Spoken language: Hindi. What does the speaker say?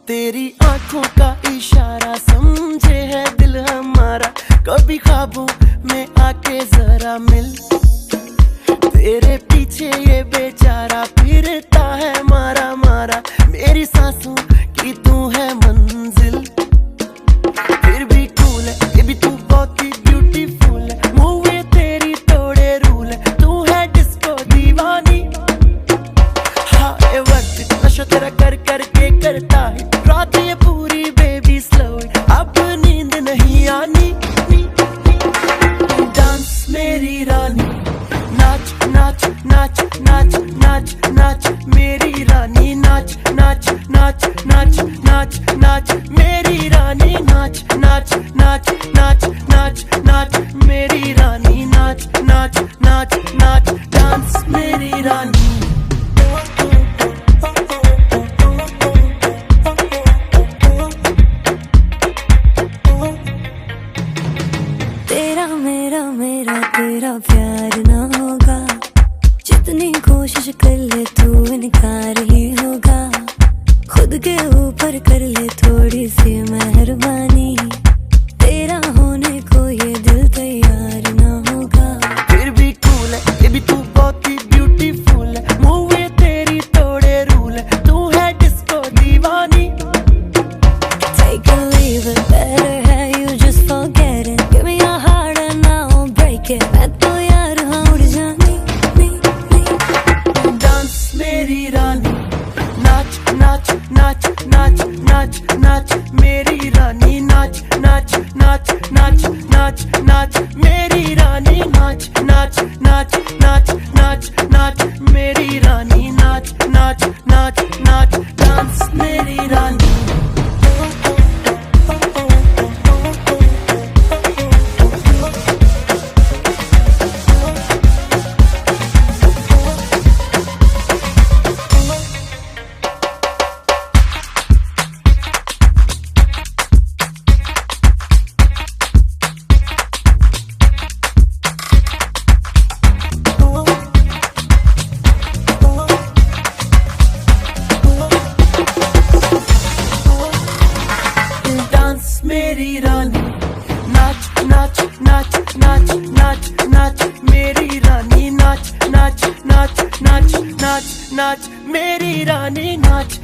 तेरी आंखों का इशारा समझे है दिल हमारा, कभी ख्वाबों में आके जरा मिल। तेरे पीछे ये बेचारा फिरता है मारा मारा, मेरी सांसों की तू है मंजिल। फिर भी कूल है ये भी तू बहुत ही ब्यूटीफुल है, मूव ये तेरी तोड़े रूल है, तू है डिस्को दीवानी। हाँ ये वक्त नशा तेरा कर करके करता है, रात ये पूरी बेबी स्लो, अब नींद नहीं आनी। डांस मेरी रानी, नाच नाच नाच नाच नाच नाच मेरी रानी, नाच नाच नाच नाच नाच नाच मेरी रानी, नाच नाच नाच नाच नाच नाच मेरी रानी, नाच नाच नाच नाच डांस मेरी रानी। तेरा मेरा मेरा तेरा प्यार ना होगा, जितनी कोशिश कर ले तू इनकार ही होगा। खुद के ऊपर कर ले थोड़ी सी मेहरबानी, तेरा होने को ये दिल तैयार ना होगा। फिर भी कूल है ये भी तू बहुत ही ब्यूटीफुल है, मूव ये तेरी तोड़े रूल है, तू है disco Deewani. Take a leave it, better है you just forget it, give me your heart and I'll break it। मैं तो यार हाँ उड़ जानी डांस मेरी रानी, नाच नाच नाच नाच नाच नाच मेरी रानी, नाच नाच नाच नाच नाच नाच मेरी रानी, नाच नाच नाच नाच नाच नाच मेरी रानी, नाच नाच नाच नाच डांस मेरी रानी। मेरी रानी, नाच नाच नाच नाच नाच नाच मेरी रानी, नाच नाच नाच नाच नाच नाच मेरी रानी, नाच